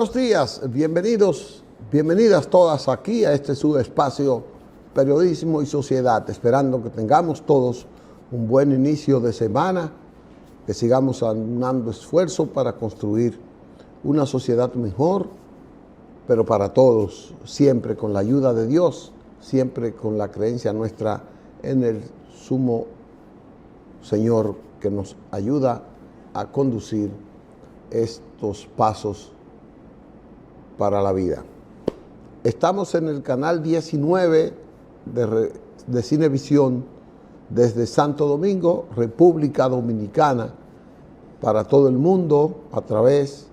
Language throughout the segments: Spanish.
buenos días, bienvenidas todas aquí a este su espacio Periodismo y Sociedad, esperando que tengamos todos un buen inicio de semana, que sigamos aunando esfuerzo para construir una sociedad mejor, pero para todos, siempre con la ayuda de Dios, siempre con la creencia nuestra en el sumo Señor que nos ayuda a conducir estos pasos para la vida. Estamos en el canal 19 de Cinevisión desde Santo Domingo, República Dominicana, para todo el mundo a través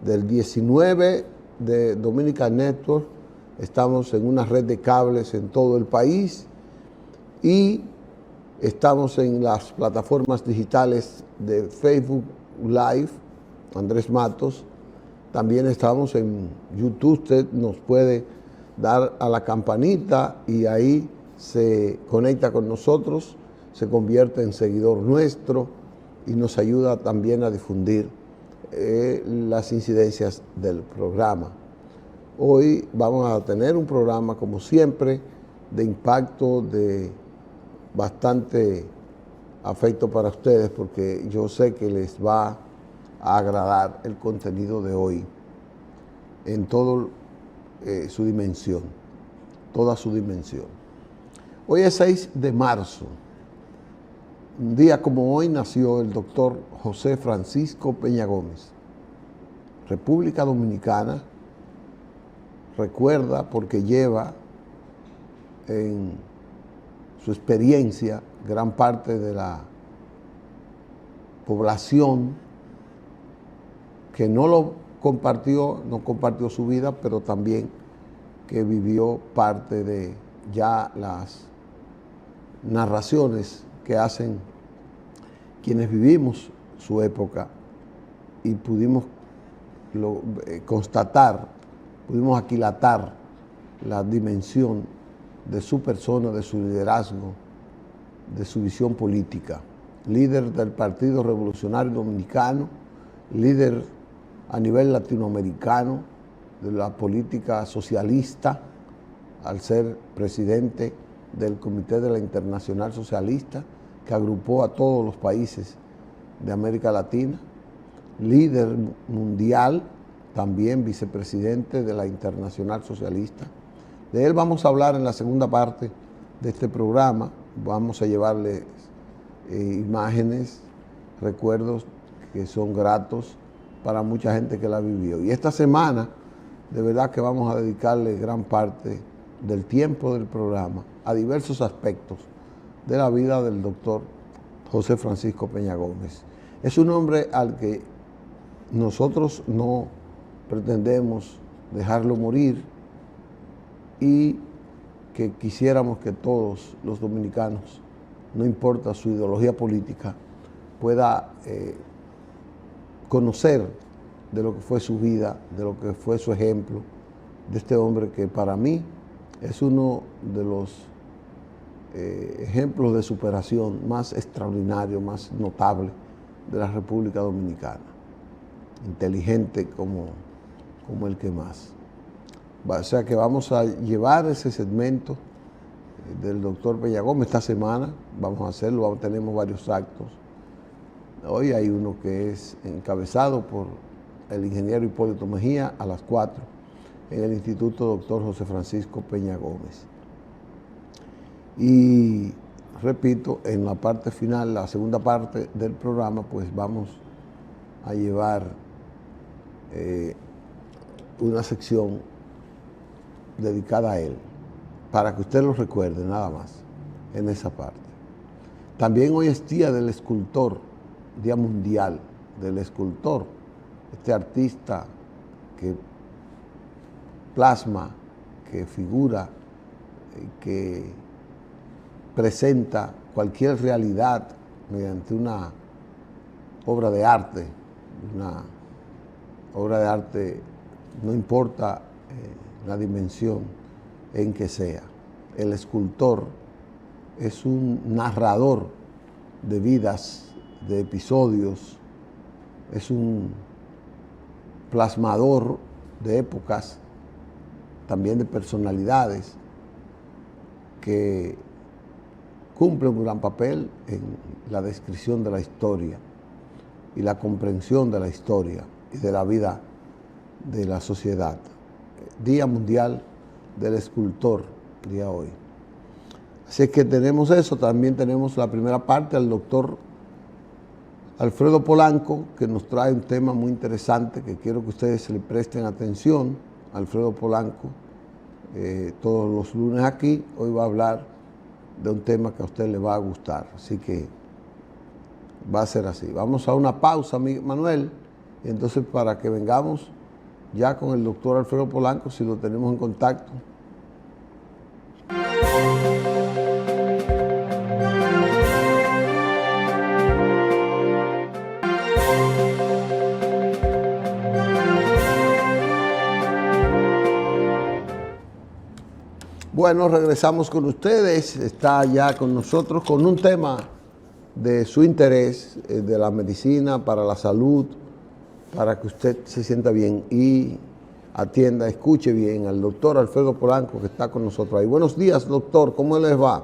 del 19 de Dominican Network. Estamos en una red de cables en todo el país y estamos en las plataformas digitales de Facebook Live, Andrés Matos. También estamos en YouTube. Usted nos puede dar a la campanita y ahí se conecta con nosotros, se convierte en seguidor nuestro y nos ayuda también a difundir las incidencias del programa. Hoy vamos a tener un programa, como siempre, de impacto, de bastante afecto para ustedes, porque yo sé que les va a agradar el contenido de hoy en toda su dimensión. Hoy es 6 de marzo. Un día como hoy nació el doctor José Francisco Peña Gómez. República Dominicana recuerda, porque lleva en su experiencia gran parte de la población que no compartió su vida, pero también que vivió parte de ya las narraciones que hacen quienes vivimos su época y pudimos constatar, pudimos aquilatar la dimensión de su persona, de su liderazgo, de su visión política. Líder del Partido Revolucionario Dominicano, líder a nivel latinoamericano de la política socialista, al ser presidente del Comité de la Internacional Socialista, que agrupó a todos los países de América Latina, líder mundial, también vicepresidente de la Internacional Socialista. De él vamos a hablar en la segunda parte de este programa. Vamos a llevarles imágenes, recuerdos que son gratos para mucha gente que la vivió. Y esta semana, de verdad que vamos a dedicarle gran parte del tiempo del programa a diversos aspectos de la vida del doctor José Francisco Peña Gómez. Es un hombre al que nosotros no pretendemos dejarlo morir y que quisiéramos que todos los dominicanos, no importa su ideología política, pueda conocer de lo que fue su vida, de lo que fue su ejemplo, de este hombre que para mí es uno de los ejemplos de superación más extraordinario, más notable de la República Dominicana. Inteligente como el que más. O sea que vamos a llevar ese segmento del doctor Peña Gómez esta semana, vamos a hacerlo, tenemos varios actos. Hoy hay uno que es encabezado por el ingeniero Hipólito Mejía a las 4 en el Instituto Doctor José Francisco Peña Gómez. Y repito, en la parte final, la segunda parte del programa, pues vamos a llevar una sección dedicada a él, para que usted lo recuerde nada más en esa parte. También hoy es Día del Escultor, Día Mundial del Escultor, este artista que plasma, que figura, que presenta cualquier realidad mediante una obra de arte. Una obra de arte, no importa la dimensión en que sea. El escultor es un narrador de vidas, de episodios, es un plasmador de épocas, también de personalidades que cumplen un gran papel en la descripción de la historia y la comprensión de la historia y de la vida de la sociedad. Día Mundial del Escultor, día hoy. Así es que tenemos eso, también tenemos la primera parte al doctor Alfredo Polanco, que nos trae un tema muy interesante que quiero que ustedes le presten atención. Alfredo Polanco, todos los lunes aquí, hoy va a hablar de un tema que a usted le va a gustar, así que va a ser así. Vamos a una pausa, Manuel, y entonces para que vengamos ya con el doctor Alfredo Polanco, si lo tenemos en contacto. Bueno, regresamos con ustedes. Está ya con nosotros con un tema de su interés, de la medicina, para la salud, para que usted se sienta bien y atienda, escuche bien al doctor Alfredo Polanco, que está con nosotros ahí. Buenos días, doctor, ¿cómo les va?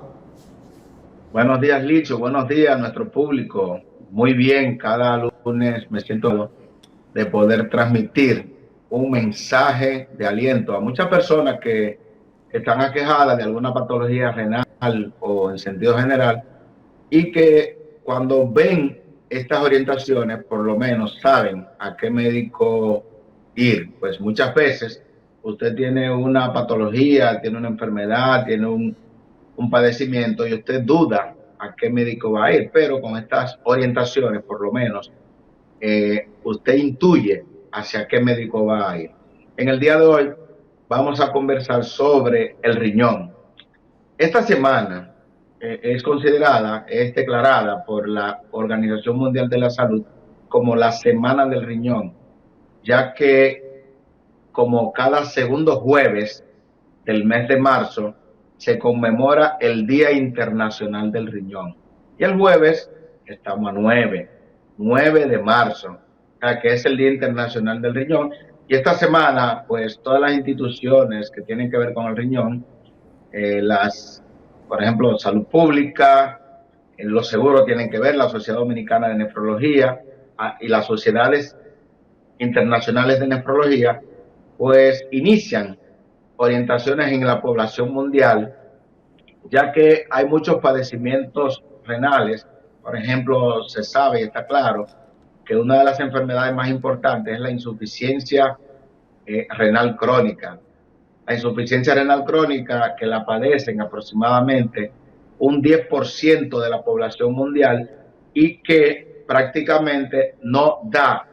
Buenos días, Licho. Buenos días a nuestro público. Muy bien, cada lunes me siento de poder transmitir un mensaje de aliento a muchas personas que están aquejadas de alguna patología renal o en sentido general y que cuando ven estas orientaciones por lo menos saben a qué médico ir. Pues muchas veces usted tiene una patología, tiene una enfermedad, tiene un padecimiento y usted duda a qué médico va a ir, pero con estas orientaciones por lo menos usted intuye hacia qué médico va a ir. En el día de hoy vamos a conversar sobre el riñón. Esta semana es declarada por la Organización Mundial de la Salud como la Semana del Riñón, ya que como cada segundo jueves del mes de marzo se conmemora el Día Internacional del Riñón. Y el jueves estamos a 9 de marzo, que es el Día Internacional del Riñón. Y esta semana, pues todas las instituciones que tienen que ver con el riñón, por ejemplo, salud pública, los seguros tienen que ver, la Sociedad Dominicana de Nefrología y las sociedades internacionales de nefrología, pues inician orientaciones en la población mundial, ya que hay muchos padecimientos renales. Por ejemplo, se sabe y está claro que una de las enfermedades más importantes es la insuficiencia renal crónica. La insuficiencia renal crónica, que la padecen aproximadamente un 10% de la población mundial y que prácticamente no da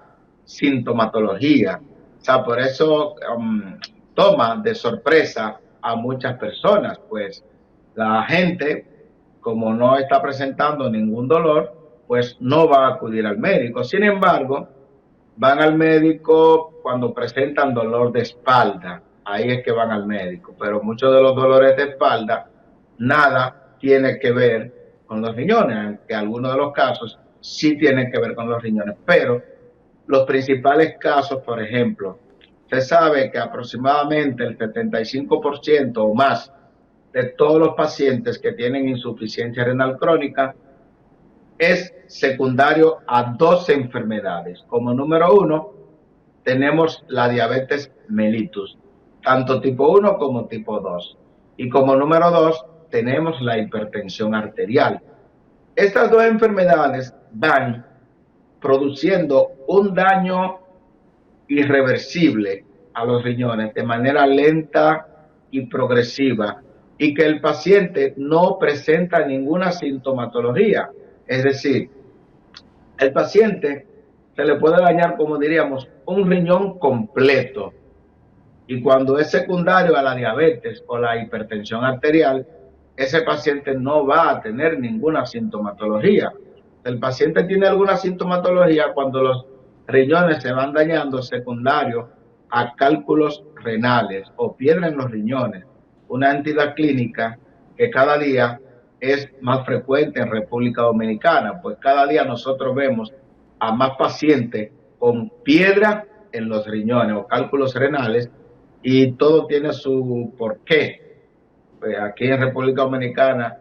sintomatología. O sea, por eso toma de sorpresa a muchas personas, pues la gente, como no está presentando ningún dolor, pues no va a acudir al médico. Sin embargo, van al médico cuando presentan dolor de espalda, ahí es que van al médico, pero muchos de los dolores de espalda nada tiene que ver con los riñones, aunque algunos de los casos sí tienen que ver con los riñones, pero los principales casos, por ejemplo, se sabe que aproximadamente el 75% o más de todos los pacientes que tienen insuficiencia renal crónica es secundario a dos enfermedades. Como número uno, tenemos la diabetes mellitus, tanto tipo 1 como tipo 2. Y como número 2, tenemos la hipertensión arterial. Estas dos enfermedades van produciendo un daño irreversible a los riñones de manera lenta y progresiva y que el paciente no presenta ninguna sintomatología. Es decir, el paciente se le puede dañar, como diríamos, un riñón completo. Y cuando es secundario a la diabetes o la hipertensión arterial, ese paciente no va a tener ninguna sintomatología. El paciente tiene alguna sintomatología cuando los riñones se van dañando secundario a cálculos renales o piedra en los riñones, una entidad clínica que cada día es más frecuente en República Dominicana, pues cada día nosotros vemos a más pacientes con piedra en los riñones o cálculos renales, y todo tiene su porqué. Pues aquí en República Dominicana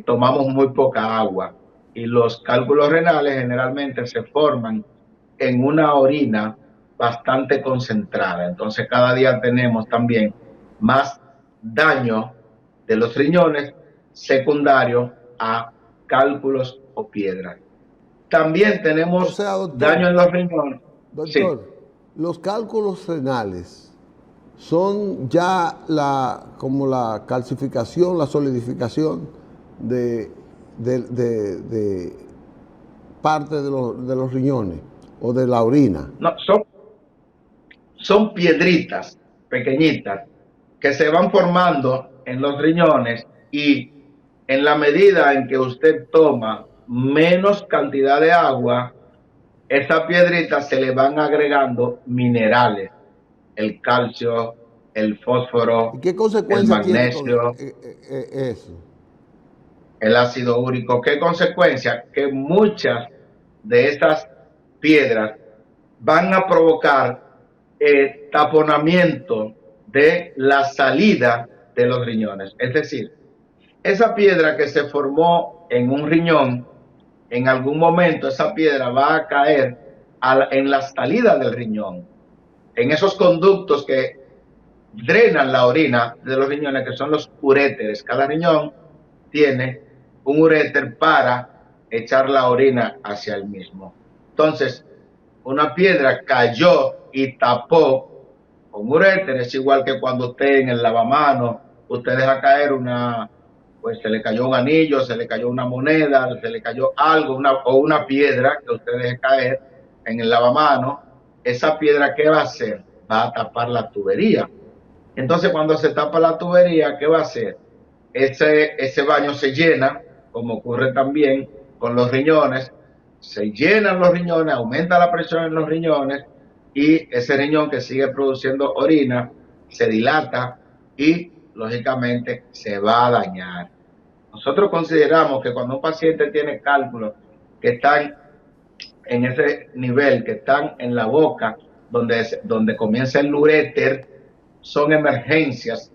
tomamos muy poca agua y los cálculos renales generalmente se forman en una orina bastante concentrada. Entonces cada día tenemos también más daño de los riñones secundario a cálculos o piedras. También tenemos daño en los riñones. Doctor, sí. Los cálculos renales son ya como la calcificación, la solidificación de parte de los riñones o de la orina. No, son piedritas pequeñitas que se van formando en los riñones, y en la medida en que usted toma menos cantidad de agua, esas piedritas se le van agregando minerales, el calcio, el fósforo, ¿y qué consecuencia el magnesio, tiene eso? El ácido úrico. ¿Qué consecuencia? Que muchas de esas piedras van a provocar taponamiento de la salida de los riñones. Es decir, esa piedra que se formó en un riñón, en algún momento esa piedra va a caer en la salida del riñón, en esos conductos que drenan la orina de los riñones, que son los uréteres. Cada riñón tiene un uréter para echar la orina hacia el mismo. Entonces, una piedra cayó y tapó un uréter. Es igual que cuando usted en el lavamanos, usted deja caer pues se le cayó un anillo, se le cayó una moneda, se le cayó algo, o una piedra que usted deje caer en el lavamanos. Esa piedra, ¿qué va a hacer? Va a tapar la tubería. Entonces, cuando se tapa la tubería, ¿qué va a hacer? Ese baño se llena, como ocurre también con los riñones. Se llenan los riñones, aumenta la presión en los riñones, y ese riñón que sigue produciendo orina se dilata y lógicamente se va a dañar. Nosotros consideramos que cuando un paciente tiene cálculos que están en ese nivel, que están en la boca, donde comienza el uréter, son emergencias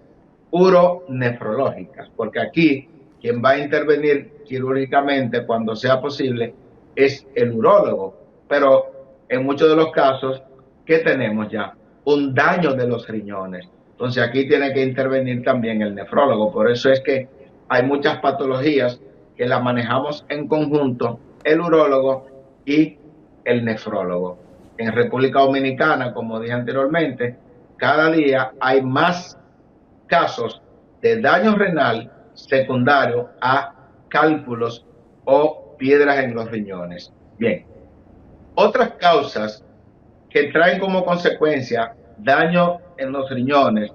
uronefrológicas, porque aquí quien va a intervenir quirúrgicamente cuando sea posible es el urólogo. Pero en muchos de los casos, ¿qué tenemos ya? Un daño de los riñones. Entonces aquí tiene que intervenir también el nefrólogo. Por eso es que hay muchas patologías que las manejamos en conjunto, el urólogo y el nefrólogo. En República Dominicana, como dije anteriormente, cada día hay más casos de daño renal secundario a cálculos o piedras en los riñones. Bien, otras causas que traen como consecuencia daño en los riñones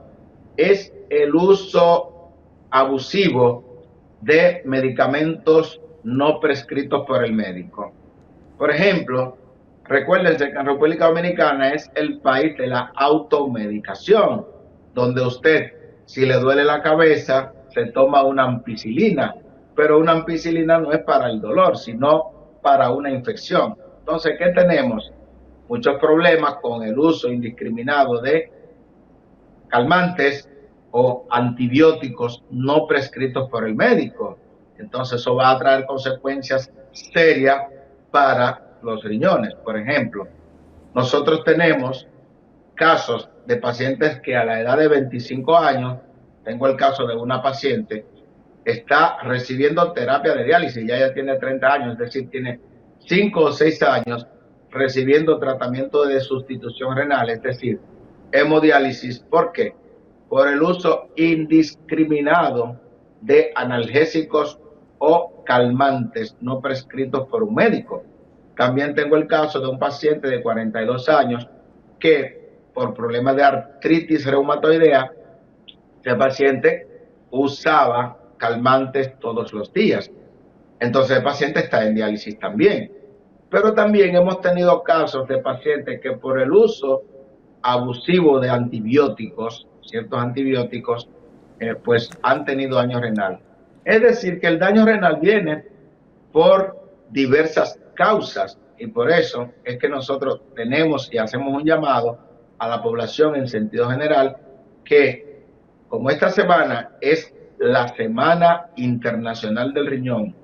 es el uso abusivo de medicamentos no prescritos por el médico. Por ejemplo, recuérdense que en República Dominicana es el país de la automedicación, donde usted, si le duele la cabeza, se toma una ampicilina, pero una ampicilina no es para el dolor, sino para una infección. Entonces, ¿qué tenemos? Muchos problemas con el uso indiscriminado de calmantes o antibióticos no prescritos por el médico. Entonces, eso va a traer consecuencias serias para los riñones. Por ejemplo, nosotros tenemos casos de pacientes que a la edad de 25 años, tengo el caso de una paciente, está recibiendo terapia de diálisis, ya ella tiene 30 años, es decir, tiene 5 o 6 años recibiendo tratamiento de sustitución renal, es decir, hemodiálisis. ¿Por qué? Por el uso indiscriminado de analgésicos o calmantes no prescritos por un médico. También tengo el caso de un paciente de 42 años que por problemas de artritis reumatoidea, ese paciente usaba calmantes todos los días. Entonces el paciente está en diálisis también. Pero también hemos tenido casos de pacientes que por el uso abusivo de antibióticos, ciertos antibióticos, pues han tenido daño renal. Es decir, que el daño renal viene por diversas causas. y por eso es que nosotros tenemos y hacemos un llamado a la población en sentido general que, como esta semana es la Semana Internacional del Riñón,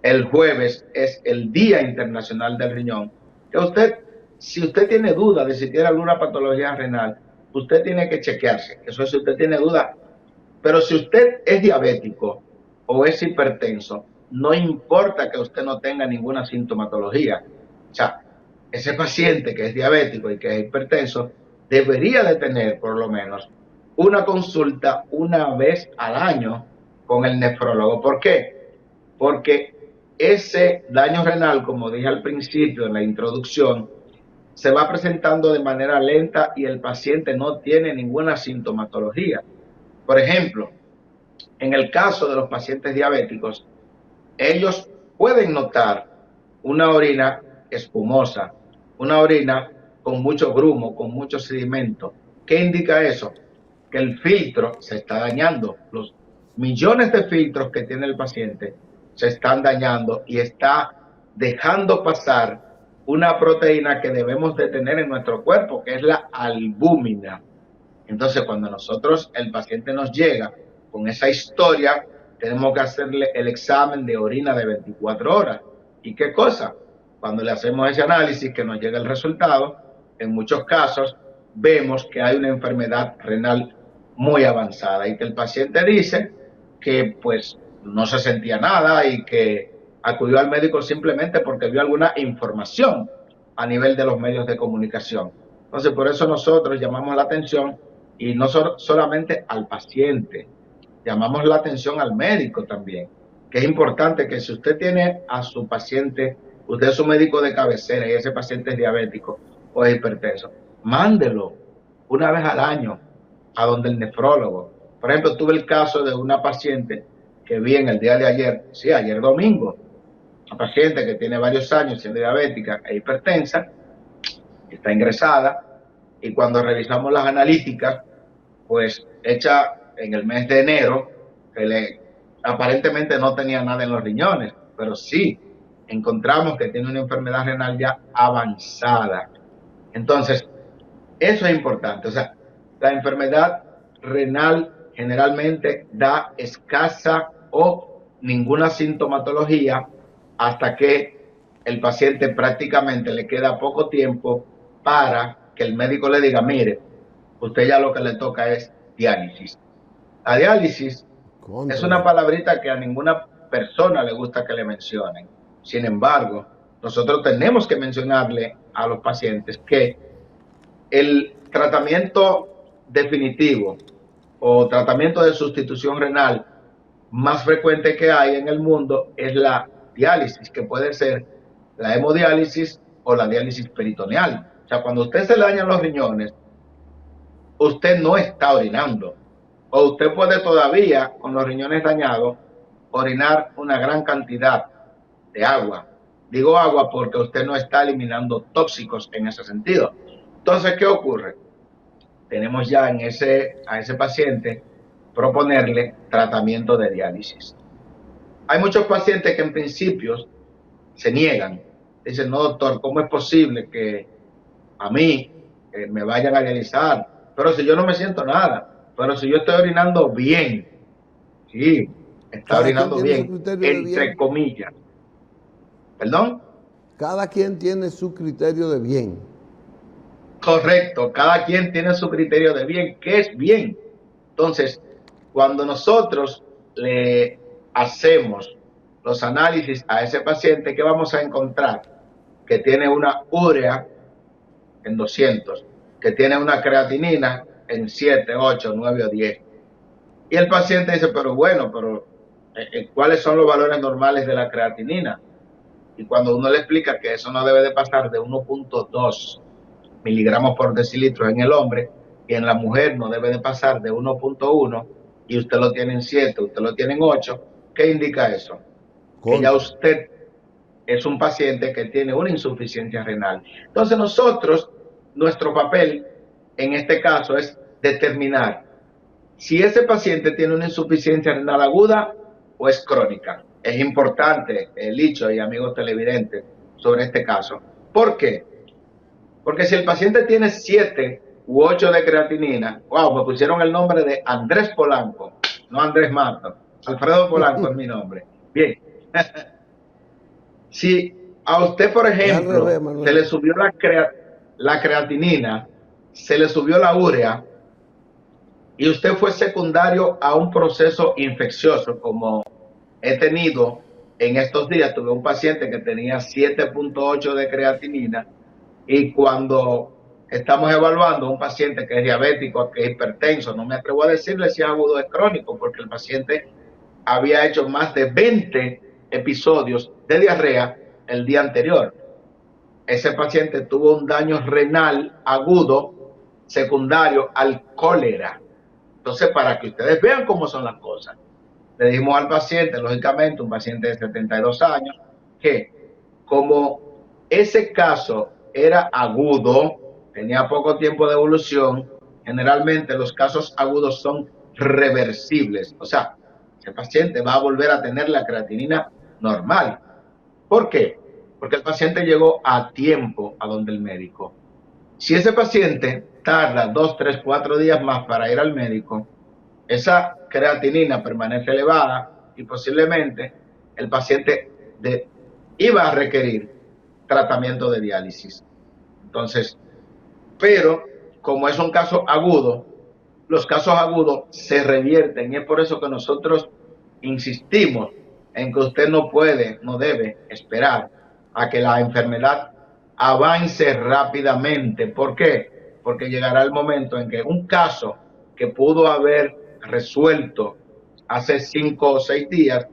el jueves es el Día Internacional del Riñón, que usted, si usted tiene duda de si tiene alguna patología renal, usted tiene que chequearse. Eso es si usted tiene duda. Pero si usted es diabético o es hipertenso, no importa que usted no tenga ninguna sintomatología. O sea, ese paciente que es diabético y que es hipertenso debería de tener por lo menos una consulta una vez al año con el nefrólogo. ¿Por qué? Porque ese daño renal, como dije al principio en la introducción, se va presentando de manera lenta y el paciente no tiene ninguna sintomatología. Por ejemplo, en el caso de los pacientes diabéticos, ellos pueden notar una orina espumosa, una orina con mucho grumo, con mucho sedimento. ¿Qué indica eso? Que el filtro se está dañando. Los millones de filtros que tiene el paciente se están dañando y está dejando pasar una proteína que debemos de tener en nuestro cuerpo, que es la albúmina. Entonces, cuando nosotros, el paciente nos llega con esa historia, tenemos que hacerle el examen de orina de 24 horas. ¿Y qué cosa? Cuando le hacemos ese análisis, que nos llega el resultado, en muchos casos vemos que hay una enfermedad renal muy avanzada y que el paciente dice que pues no se sentía nada y que acudió al médico simplemente porque vio alguna información a nivel de los medios de comunicación. Entonces, por eso nosotros llamamos la atención, y no solamente al paciente, llamamos la atención al médico también, que es importante que si usted tiene a su paciente, usted es su médico de cabecera y ese paciente es diabético o es hipertenso, mándelo una vez al año a donde el nefrólogo. Por ejemplo, tuve el caso de una paciente que vi en el día de ayer, sí, ayer domingo, una paciente que tiene varios años siendo diabética e hipertensa, está ingresada, y cuando revisamos las analíticas, pues hecha en el mes de enero, aparentemente no tenía nada en los riñones, pero sí encontramos que tiene una enfermedad renal ya avanzada. Entonces, eso es importante. O sea, la enfermedad renal generalmente da escasa o ninguna sintomatología hasta que el paciente prácticamente le queda poco tiempo para que el médico le diga, mire, usted ya lo que le toca es diálisis. La diálisis es una palabrita que a ninguna persona le gusta que le mencionen. Sin embargo, nosotros tenemos que mencionarle a los pacientes que el tratamiento definitivo o tratamiento de sustitución renal más frecuente que hay en el mundo es la diálisis, que puede ser la hemodiálisis o la diálisis peritoneal. O sea, cuando usted se le dañan los riñones, usted no está orinando. O usted puede todavía, con los riñones dañados, orinar una gran cantidad de agua. Digo agua porque usted no está eliminando tóxicos en ese sentido. Entonces, ¿qué ocurre? Tenemos ya a ese paciente proponerle tratamiento de diálisis. Hay muchos pacientes que en principio se niegan. Dicen, no doctor, ¿cómo es posible que a mí me vayan a dializar? Pero si yo no me siento nada, pero si yo estoy orinando bien, sí, está orinando bien, entre comillas. ¿Perdón? Cada quien tiene su criterio de bien. Correcto, cada quien tiene su criterio de bien. ¿Qué es bien? Entonces, cuando nosotros le hacemos los análisis a ese paciente, ¿qué vamos a encontrar? Que tiene una urea en 200, que tiene una creatinina en 7, 8, 9 o 10. Y el paciente dice, pero bueno, pero ¿cuáles son los valores normales de la creatinina? Y cuando uno le explica que eso no debe de pasar de 1.2 miligramos por decilitro en el hombre, y en la mujer no debe de pasar de 1.1, y usted lo tiene en 7, usted lo tiene en 8, ¿qué indica eso? Que ya usted es un paciente que tiene una insuficiencia renal. Entonces nosotros, nuestro papel en este caso es determinar si ese paciente tiene una insuficiencia renal aguda o es crónica. Es importante, Licho y amigos televidentes, sobre este caso. ¿Por qué? Porque si el paciente tiene 7 u 8 de creatinina, wow, me pusieron el nombre de Andrés Polanco, no Andrés Mato, Alfredo Polanco es mi nombre. Bien. Si a usted, por ejemplo, se le subió la creatinina, se le subió la urea, y usted fue secundario a un proceso infeccioso, como he tenido en estos días, tuve un paciente que tenía 7.8 de creatinina, y cuando estamos evaluando a un paciente que es diabético, que es hipertenso, no me atrevo a decirle si es agudo o es crónico, porque el paciente había hecho más de 20 episodios de diarrea el día anterior. Ese paciente tuvo un daño renal agudo secundario al cólera. Entonces, para que ustedes vean cómo son las cosas, le dijimos al paciente, lógicamente, un paciente de 72 años, que como ese caso era agudo, tenía poco tiempo de evolución, generalmente los casos agudos son reversibles. O sea, el paciente va a volver a tener la creatinina normal. ¿Por qué? Porque el paciente llegó a tiempo a donde el médico. Si ese paciente tarda 2, 3, 4 días más para ir al médico, esa creatinina permanece elevada y posiblemente el paciente iba a requerir tratamiento de diálisis. Entonces, pero como es un caso agudo, los casos agudos se revierten, y es por eso que nosotros insistimos en que usted no puede, no debe esperar a que la enfermedad avance rápidamente. ¿Por qué? Porque llegará el momento en que un caso que pudo haber resuelto hace 5 o 6 días,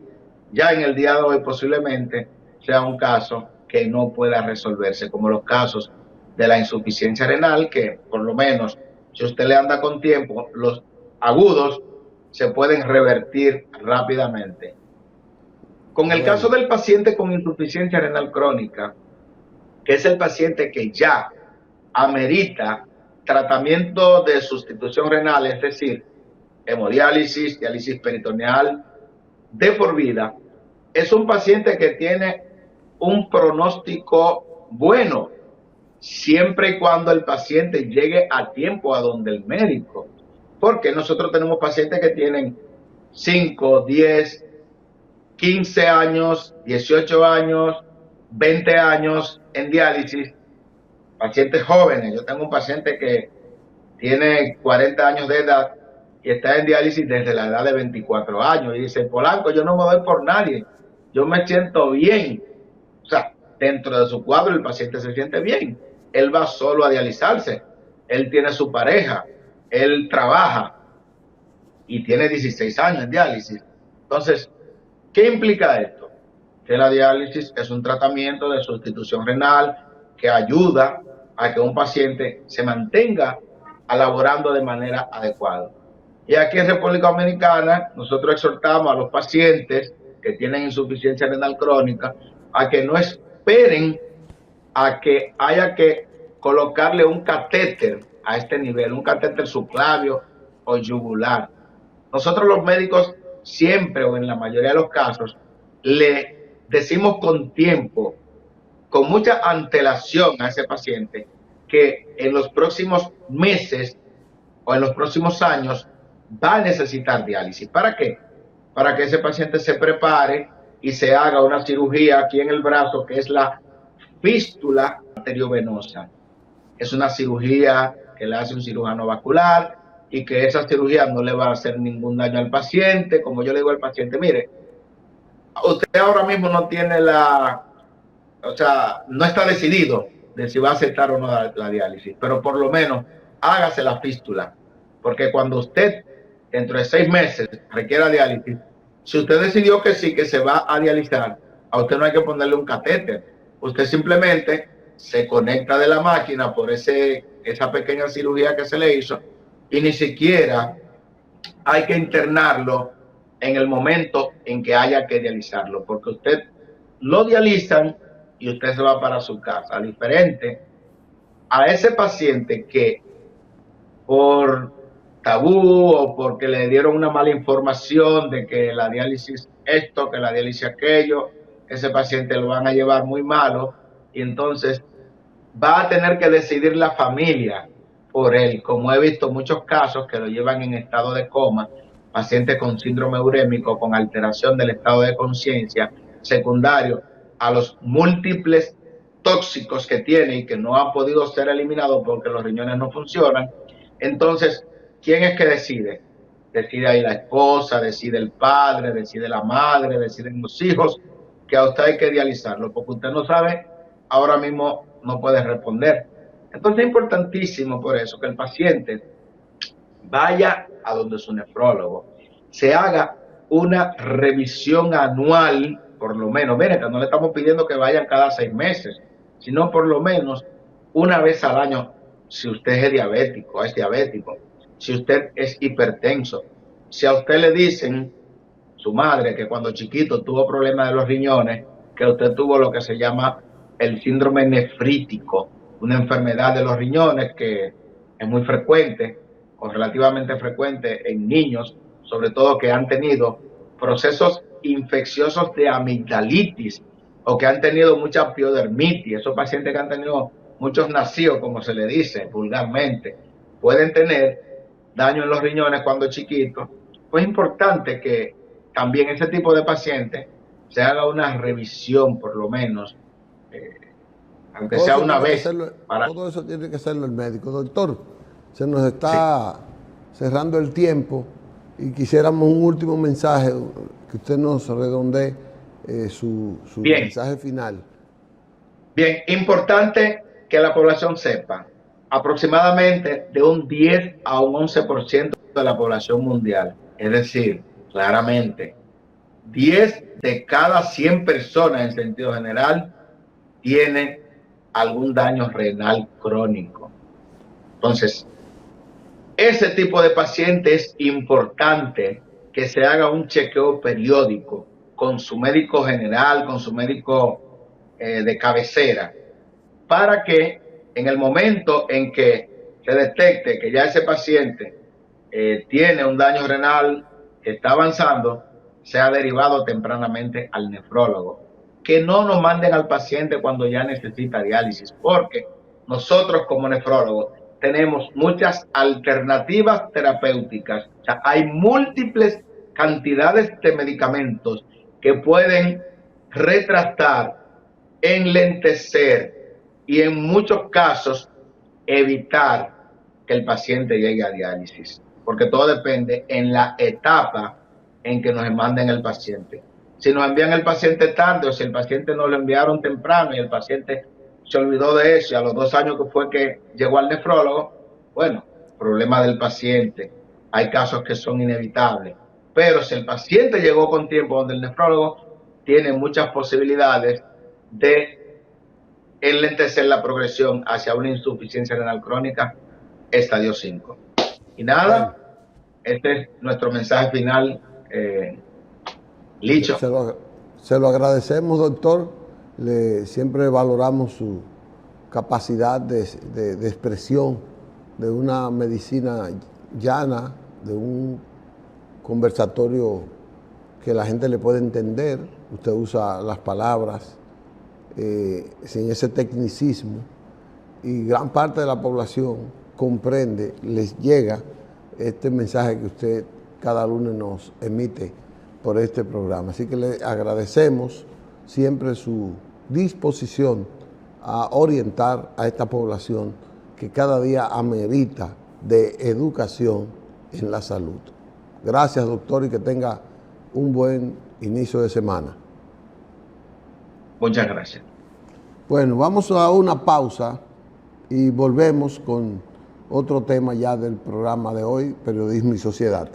ya en el día de hoy posiblemente sea un caso que no pueda resolverse, como los casos de la insuficiencia renal, que por lo menos si usted le anda con tiempo, los agudos se pueden revertir rápidamente. Con el caso del paciente con insuficiencia renal crónica, que es el paciente que ya amerita tratamiento de sustitución renal, es decir, hemodiálisis, diálisis peritoneal de por vida, es un paciente que tiene un pronóstico bueno, siempre y cuando el paciente llegue a tiempo a donde el médico. Porque nosotros tenemos pacientes que tienen 5, 10, 15 años, 18 años, 20 años en diálisis, pacientes jóvenes. Yo tengo un paciente que tiene 40 años de edad y está en diálisis desde la edad de 24 años. Y dice, Polanco, yo no me doy por nadie, yo me siento bien. O sea, dentro de su cuadro el paciente se siente bien. Él va solo a dializarse, él tiene su pareja, él trabaja y tiene 16 años en diálisis. Entonces, ¿qué implica esto? Que la diálisis es un tratamiento de sustitución renal que ayuda a que un paciente se mantenga elaborando de manera adecuada. Y aquí en República Dominicana nosotros exhortamos a los pacientes que tienen insuficiencia renal crónica a que no esperen a que haya que colocarle un catéter a este nivel, un catéter subclavio o yugular. Nosotros los médicos siempre o en la mayoría de los casos le decimos con tiempo, con mucha antelación a ese paciente que en los próximos meses o en los próximos años va a necesitar diálisis. ¿Para qué? Para que ese paciente se prepare y se haga una cirugía aquí en el brazo, que es la fístula arteriovenosa. Es una cirugía que le hace un cirujano vascular y que esa cirugía no le va a hacer ningún daño al paciente. Como yo le digo al paciente, mire, usted ahora mismo no tiene no está decidido de si va a aceptar o no la diálisis, pero por lo menos hágase la fístula, porque cuando usted dentro de 6 meses requiera diálisis, si usted decidió que sí, que se va a dializar, a usted no hay que ponerle un catéter, usted simplemente se conecta de la máquina por esa pequeña cirugía que se le hizo y ni siquiera hay que internarlo en el momento en que haya que dializarlo, porque usted lo dializan y usted se va para su casa, diferente a ese paciente que por tabú o porque le dieron una mala información de que la diálisis esto, que la diálisis aquello, ese paciente lo van a llevar muy malo y entonces va a tener que decidir la familia por él, como he visto muchos casos que lo llevan en estado de coma, pacientes con síndrome urémico, con alteración del estado de conciencia, secundario a los múltiples tóxicos que tiene y que no han podido ser eliminados porque los riñones no funcionan. Entonces, ¿quién es que decide? Decide ahí la esposa, decide el padre, decide la madre, deciden los hijos, que a usted hay que dializarlo, porque usted no sabe, ahora mismo no puede responder. Entonces es importantísimo por eso que el paciente vaya a donde su nefrólogo, se haga una revisión anual, por lo menos, mire que no le estamos pidiendo que vayan cada 6 meses, sino por lo menos una vez al año, si usted es diabético, si usted es hipertenso, si a usted le dicen, su madre, que cuando chiquito tuvo problemas de los riñones, que usted tuvo lo que se llama el síndrome nefrítico, una enfermedad de los riñones que es muy frecuente o relativamente frecuente en niños, sobre todo que han tenido procesos infecciosos de amigdalitis o que han tenido mucha piodermitis. Esos pacientes que han tenido muchos nacidos, como se le dice vulgarmente, pueden tener daño en los riñones cuando chiquitos. Pues es importante que también ese tipo de pacientes se haga una revisión, por lo menos, aunque sea una vez. Todo eso tiene que hacerlo el médico. Doctor, se nos está cerrando el tiempo y quisiéramos un último mensaje, que usted nos redondee su mensaje final. Bien, importante que la población sepa, aproximadamente de un 10 a un 11% de la población mundial, es decir, claramente, 10 de cada 100 personas en sentido general tienen algún daño renal crónico. Entonces, ese tipo de paciente es importante que se haga un chequeo periódico con su médico general, con su médico de cabecera, para que en el momento en que se detecte que ya ese paciente tiene un daño renal que está avanzando, sea derivado tempranamente al nefrólogo. Que no nos manden al paciente cuando ya necesita diálisis, porque nosotros como nefrólogos tenemos muchas alternativas terapéuticas. O sea, hay múltiples cantidades de medicamentos que pueden retrasar, enlentecer y en muchos casos evitar que el paciente llegue a diálisis, porque todo depende en la etapa en que nos manden el paciente. Si nos envían el paciente tarde o si el paciente nos lo enviaron temprano y el paciente se olvidó de eso y a los 2 años que fue que llegó al nefrólogo, bueno, problema del paciente. Hay casos que son inevitables. Pero si el paciente llegó con tiempo donde el nefrólogo, tiene muchas posibilidades de enlentecer la progresión hacia una insuficiencia renal crónica estadio 5. Y nada, este es nuestro mensaje final. Licho. Se lo agradecemos, doctor. Siempre valoramos su capacidad de expresión, de una medicina llana, de un conversatorio que la gente le puede entender. Usted usa las palabras sin ese tecnicismo, y gran parte de la población comprende, les llega este mensaje que usted cada lunes nos emite por este programa. Así que le agradecemos siempre su disposición a orientar a esta población que cada día amerita de educación en la salud. Gracias, doctor, y que tenga un buen inicio de semana. Muchas gracias. Bueno, vamos a una pausa y volvemos con otro tema ya del programa de hoy, Periodismo y Sociedad.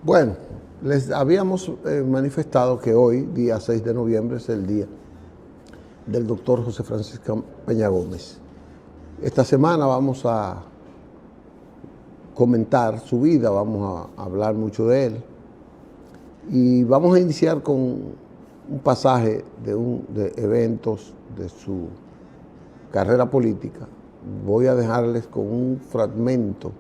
Bueno, les habíamos manifestado que hoy, día 6 de noviembre, es el día del doctor José Francisco Peña Gómez. Esta semana vamos a comentar su vida, vamos a hablar mucho de él, y vamos a iniciar con un pasaje de eventos de su carrera política voy a dejarles con un fragmento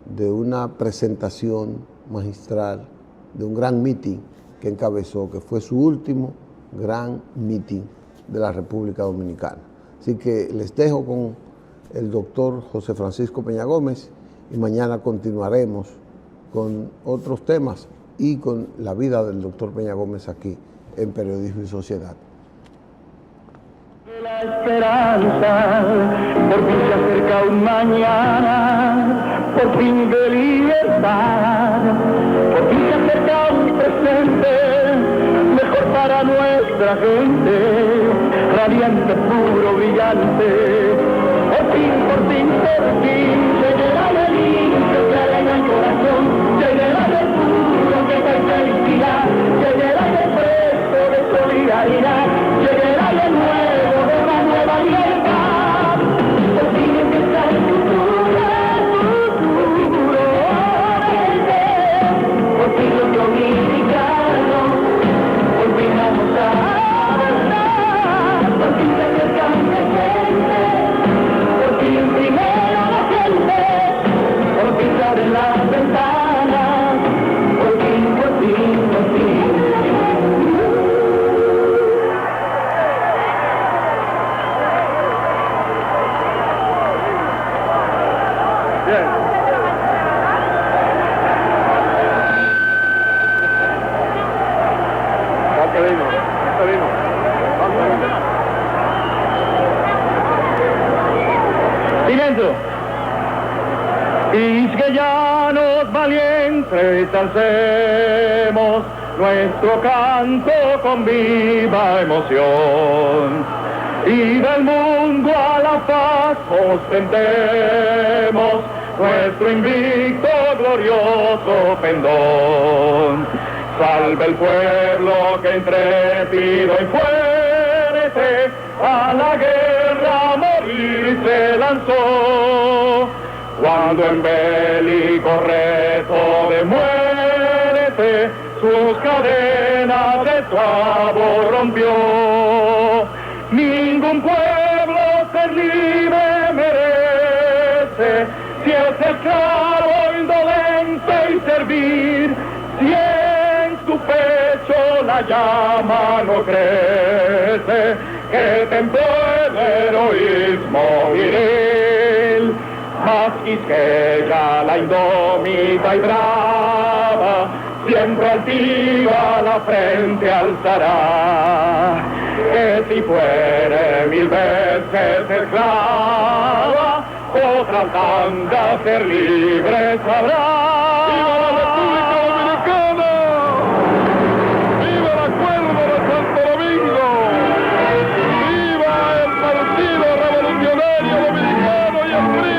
de una presentación magistral de un gran meeting que encabezó, que fue su último gran meeting de la República Dominicana. Así que les dejo con el doctor José Francisco Peña Gómez y mañana continuaremos con otros temas y con la vida del doctor Peña Gómez aquí en Periodismo y Sociedad. La esperanza, por fin se acerca un mañana, por fin de libertad, por fin se acerca un presente, mejor para nuestra gente, radiante, puro, brillante, por fin, llegará el inicio que alegra el corazón, llegará el puro que trae felicidad, llegará el presto de solidaridad, llegará el nuevo de una nueva libertad, por fin empieza el futuro, por fin los dominicanos, por fin vamos a avanzar, por fin se acerca un presente, por fin primero la gente, por fin se abren las ventanas, por fin, por fin, por fin. Bien. Silencio. Quisqueyanos valientes, alcemos nuestro canto con viva emoción, y del mundo a la paz ostentemos nuestro invicto glorioso pendón. Salve el pueblo que intrépido y fuerte a la guerra a morir se lanzó, cuando en bélico reto de muerte sus cadenas de esclavo rompió. Ningún pueblo ser libre merece si es esclavo indolente y servir, si en su pecho la llama no crece que templó el heroísmo viril. Mas Quisqueya, la indómita y brava, siempre altiva la frente alzará, que si fuere 1000 veces esclava, otra tanda ser libre sabrá. ¡Viva la República Dominicana! ¡Viva el Acuerdo de Santo Domingo! ¡Viva el Partido Revolucionario Dominicano y el PRI!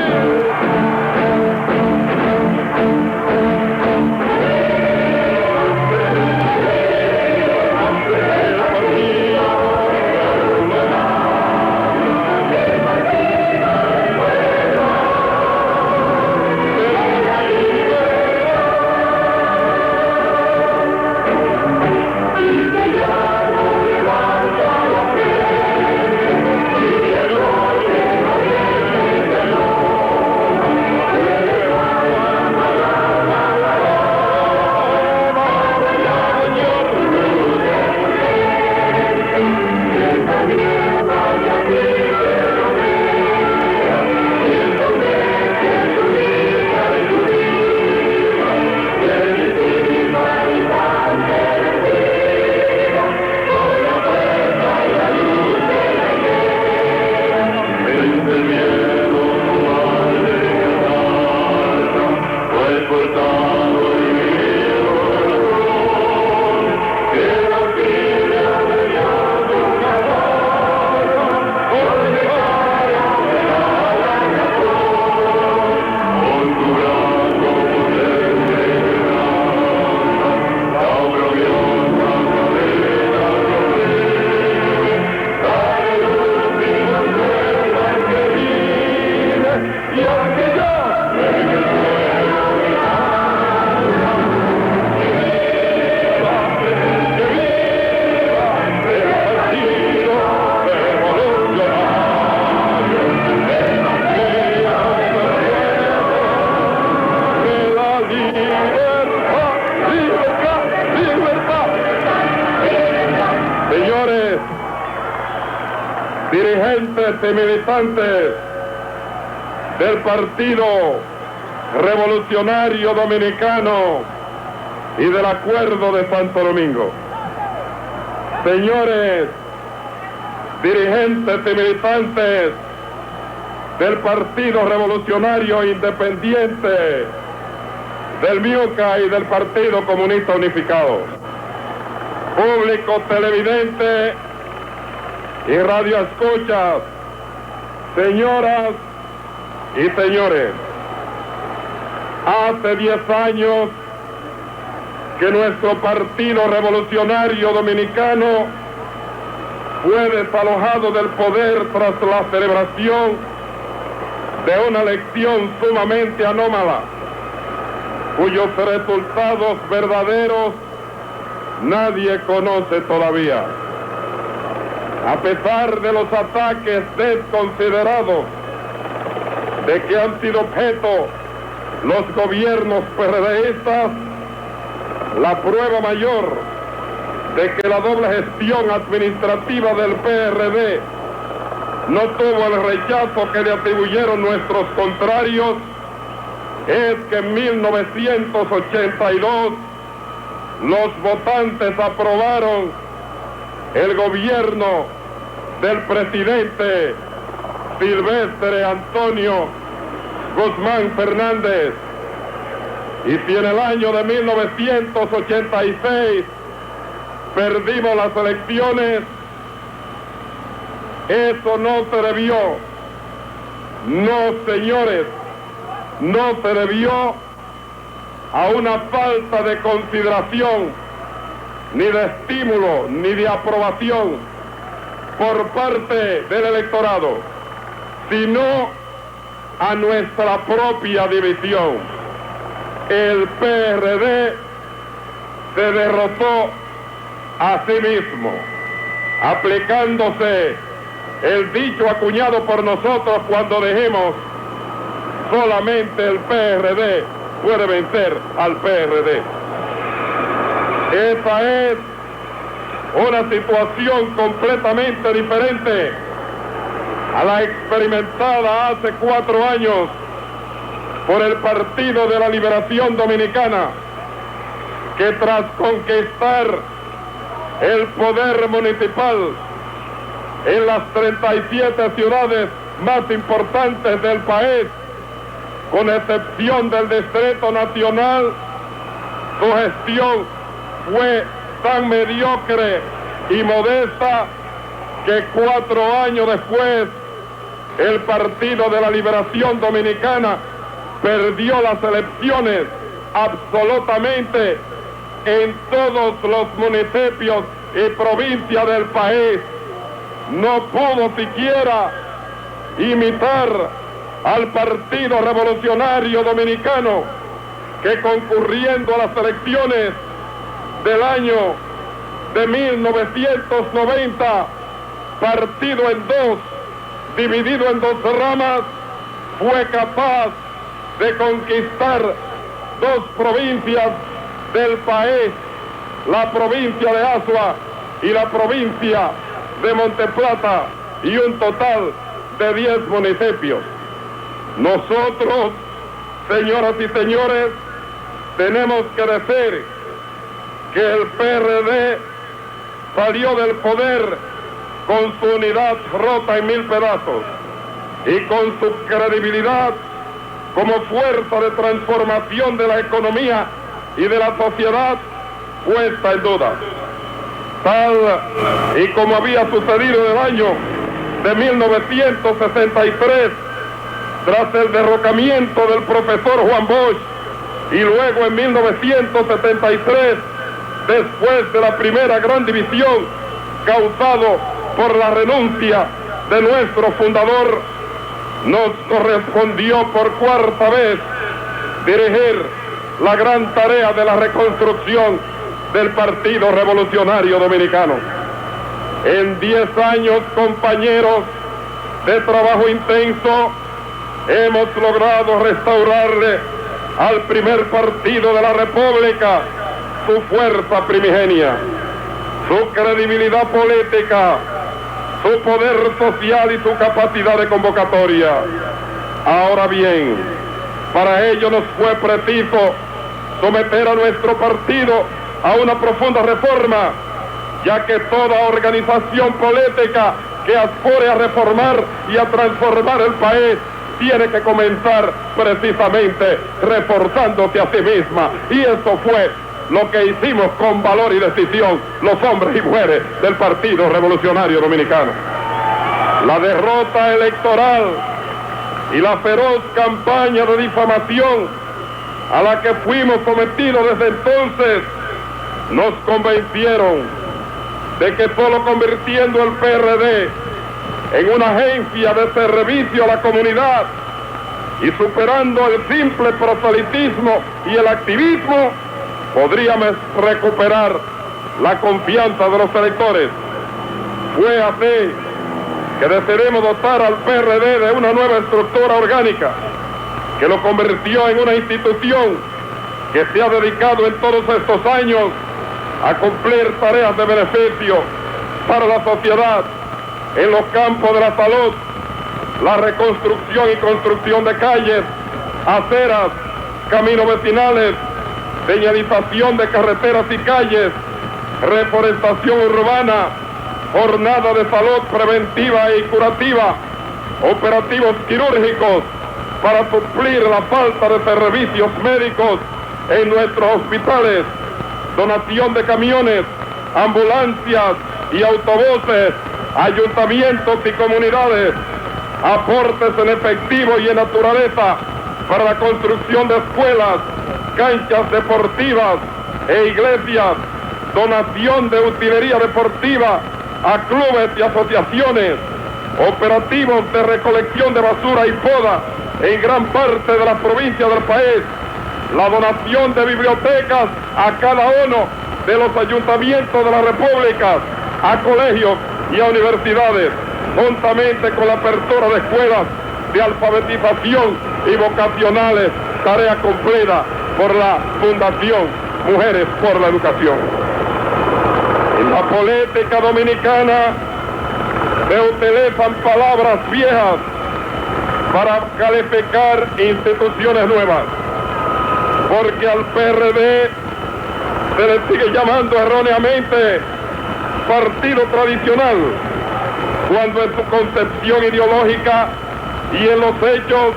dirigentes y militantes del Partido Revolucionario Dominicano y del Acuerdo de Santo Domingo. Señores dirigentes y militantes del Partido Revolucionario Independiente, del MIUCA y del Partido Comunista Unificado, público televidente y radioescuchas, señoras y señores, hace 10 años que nuestro Partido Revolucionario Dominicano fue desalojado del poder tras la celebración de una elección sumamente anómala, cuyos resultados verdaderos nadie conoce todavía. A pesar de los ataques desconsiderados de que han sido objeto los gobiernos PRDistas, la prueba mayor de que la doble gestión administrativa del PRD no tuvo el rechazo que le atribuyeron nuestros contrarios es que en 1982 los votantes aprobaron el gobierno del presidente Silvestre Antonio Guzmán Fernández, y si en el año de 1986 perdimos las elecciones, eso no se debió, no señores, no se debió a una falta de consideración, ni de estímulo, ni de aprobación por parte del electorado, sino a nuestra propia división. El PRD se derrotó a sí mismo, aplicándose el dicho acuñado por nosotros cuando dijimos: solamente el PRD puede vencer al PRD. Esa es una situación completamente diferente a la experimentada hace 4 años por el Partido de la Liberación Dominicana, que tras conquistar el poder municipal en las 37 ciudades más importantes del país, con excepción del Distrito Nacional, su gestión fue tan mediocre y modesta que 4 años después el Partido de la Liberación Dominicana perdió las elecciones absolutamente en todos los municipios y provincias del país. No pudo siquiera imitar al Partido Revolucionario Dominicano, que concurriendo a las elecciones del año de 1990, partido en dos, dividido en 2 ramas, fue capaz de conquistar 2 provincias del país, la provincia de Azua y la provincia de Monteplata, y un total de 10 municipios. Nosotros, señoras y señores, tenemos que decir que el PRD salió del poder con su unidad rota en 1000 pedazos y con su credibilidad como fuerza de transformación de la economía y de la sociedad puesta en duda. Tal y como había sucedido en el año de 1963, tras el derrocamiento del profesor Juan Bosch, y luego en 1973, después de la primera gran división causado por la renuncia de nuestro fundador, nos correspondió por 4ª vez dirigir la gran tarea de la reconstrucción del Partido Revolucionario Dominicano. En 10 años, compañeros, de trabajo intenso, hemos logrado restaurarle al primer partido de la República su fuerza primigenia, su credibilidad política, su poder social y su capacidad de convocatoria. Ahora bien, para ello nos fue preciso someter a nuestro partido a una profunda reforma, ya que toda organización política que aspire a reformar y a transformar el país tiene que comenzar precisamente reforzándose a sí misma, y eso fue lo que hicimos con valor y decisión los hombres y mujeres del Partido Revolucionario Dominicano. La derrota electoral y la feroz campaña de difamación a la que fuimos sometidos desde entonces nos convencieron de que solo convirtiendo el PRD en una agencia de servicio a la comunidad y superando el simple proselitismo y el activismo, podríamos recuperar la confianza de los electores. Fue así que decidimos dotar al PRD de una nueva estructura orgánica que lo convirtió en una institución que se ha dedicado en todos estos años a cumplir tareas de beneficio para la sociedad en los campos de la salud, la reconstrucción y construcción de calles, aceras, caminos vecinales, señalización de carreteras y calles, reforestación urbana, jornada de salud preventiva y curativa, operativos quirúrgicos para suplir la falta de servicios médicos en nuestros hospitales, donación de camiones, ambulancias y autobuses, ayuntamientos y comunidades, aportes en efectivo y en naturaleza para la construcción de escuelas, canchas deportivas e iglesias, donación de utilería deportiva a clubes y asociaciones, operativos de recolección de basura y poda en gran parte de las provincias del país, la donación de bibliotecas a cada uno de los ayuntamientos de la República, a colegios y a universidades, juntamente con la apertura de escuelas de alfabetización y vocacionales, tarea cumplida por la Fundación Mujeres por la Educación. En la política dominicana se utilizan palabras viejas para calificar instituciones nuevas, porque al PRD se le sigue llamando erróneamente partido tradicional, cuando en su concepción ideológica y en los hechos,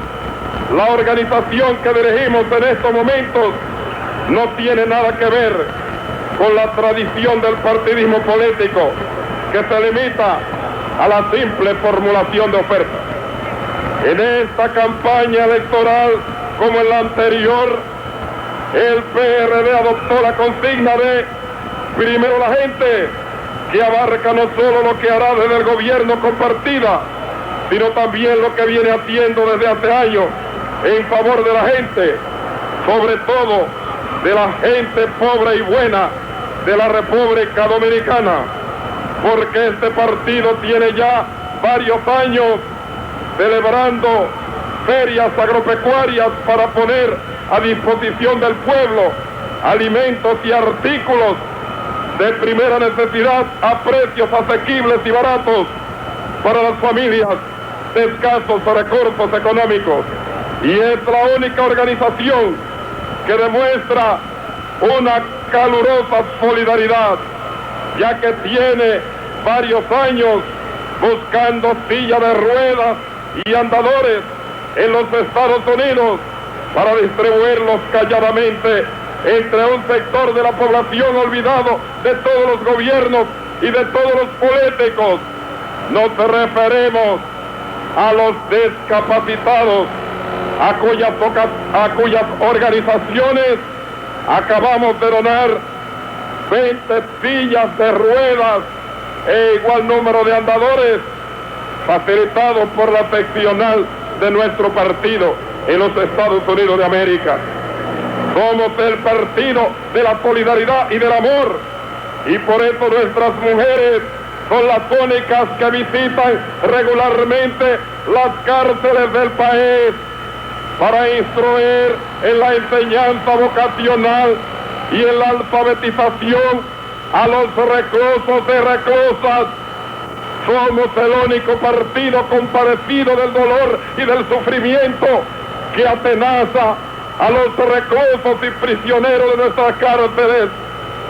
la organización que dirigimos en estos momentos no tiene nada que ver con la tradición del partidismo político, que se limita a la simple formulación de ofertas. En esta campaña electoral, como en la anterior, el PRD adoptó la consigna de primero la gente, que abarca no solo lo que hará desde el gobierno compartida, sino también lo que viene haciendo desde hace años en favor de la gente, sobre todo de la gente pobre y buena de la República Dominicana, porque este partido tiene ya varios años celebrando ferias agropecuarias para poner a disposición del pueblo alimentos y artículos de primera necesidad a precios asequibles y baratos para las familias de escasos recursos económicos. Y es la única organización que demuestra una calurosa solidaridad, ya que tiene varios años buscando silla de ruedas y andadores en los Estados Unidos para distribuirlos calladamente entre un sector de la población olvidado de todos los gobiernos y de todos los políticos. Nos referimos a los discapacitados, a cuyas organizaciones acabamos de donar 20 sillas de ruedas e igual número de andadores, facilitados por la seccional de nuestro partido en los Estados Unidos de América. Somos el partido de la solidaridad y del amor, y por eso nuestras mujeres son las únicas que visitan regularmente las cárceles del país para instruir en la enseñanza vocacional y en la alfabetización a los reclusos y reclusas Somos el único partido compadecido del dolor y del sufrimiento que atenaza a los reclusos y prisioneros de nuestras cárceles,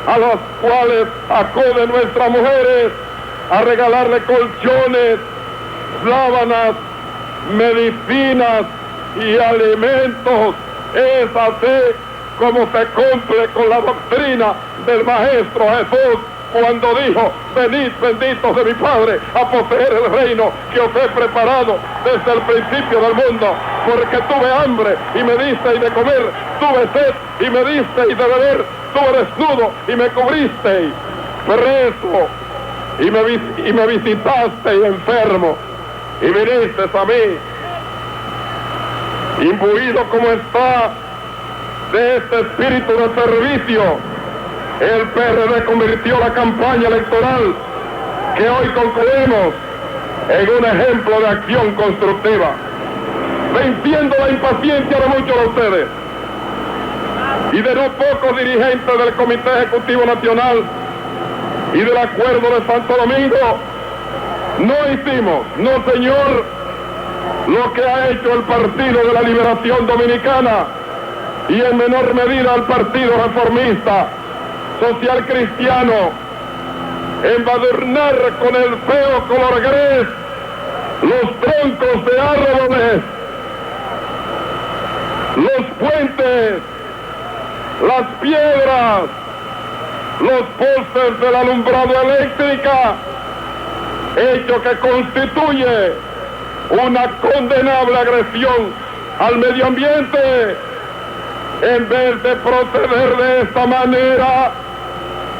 a los cuales acuden nuestras mujeres a regalarle colchones, sábanas, medicinas y alimentos. Es así como se cumple con la doctrina del Maestro Jesús cuando dijo: venid benditos de mi Padre a poseer el reino que os he preparado desde el principio del mundo, porque tuve hambre y me disteis de comer, tuve sed y me disteis de beber, tuve desnudo y me cubristeis, preso y me visitasteis enfermo y vinisteis a mí. Imbuido como está de este espíritu de servicio, el PRD convirtió la campaña electoral que hoy concluimos en un ejemplo de acción constructiva, venciendo la impaciencia de muchos de ustedes y de no pocos dirigentes del Comité Ejecutivo Nacional y del Acuerdo de Santo Domingo. No hicimos, no señor, lo que ha hecho el Partido de la Liberación Dominicana y en menor medida el Partido Reformista Social Cristiano, embadurnar con el feo color gris los troncos de árboles, los puentes, las piedras, los postes del alumbrado eléctrica, hecho que constituye una condenable agresión al medio ambiente. En vez de proceder de esta manera,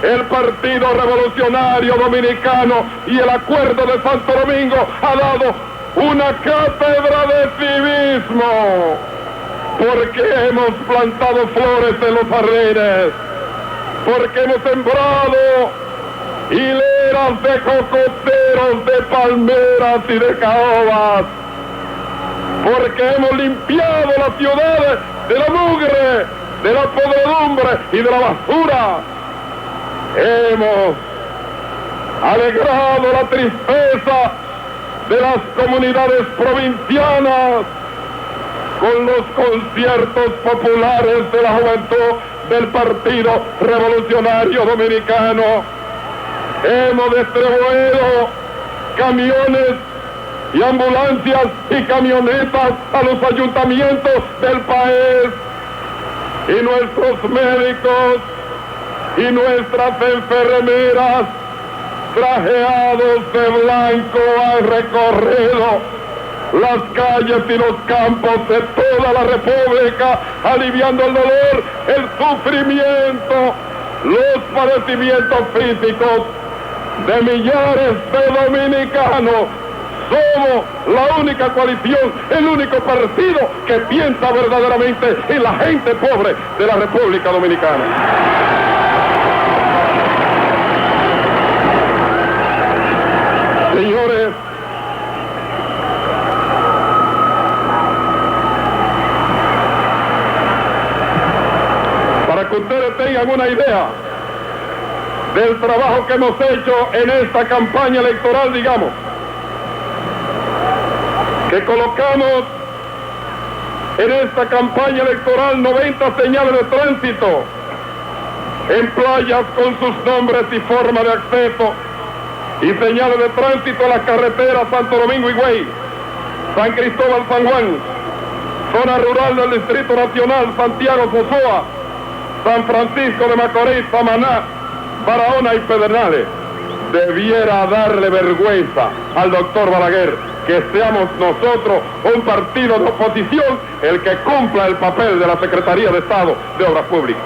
el Partido Revolucionario Dominicano y el Acuerdo de Santo Domingo ha dado una cátedra de civismo, porque hemos plantado flores en los jardines, porque hemos sembrado hileras de cocoteros, de palmeras y de caobas, porque hemos limpiado las ciudades de la mugre, de la podredumbre y de la basura. Hemos alegrado la tristeza de las comunidades provincianas con los conciertos populares de la juventud del Partido Revolucionario Dominicano. Hemos distribuido camiones y ambulancias y camionetas a los ayuntamientos del país, y nuestros médicos y nuestras enfermeras trajeados de blanco han recorrido las calles y los campos de toda la República, aliviando el dolor, el sufrimiento, los padecimientos físicos de millares de dominicanos. Somos la única coalición, el único partido que piensa verdaderamente en la gente pobre de la República Dominicana. Señores, para que ustedes tengan una idea del trabajo que hemos hecho en esta campaña electoral, digamos, que colocamos en esta campaña electoral 90 señales de tránsito en playas con sus nombres y forma de acceso, y señales de tránsito en las carreteras Santo Domingo Higüey, San Cristóbal San Juan, zona rural del Distrito Nacional Santiago Sosoa, San Francisco de Macorís, Samaná, Barahona y Pedernales. Debiera darle vergüenza al doctor Balaguer que seamos nosotros, un partido de oposición, el que cumpla el papel de la Secretaría de Estado de Obras Públicas.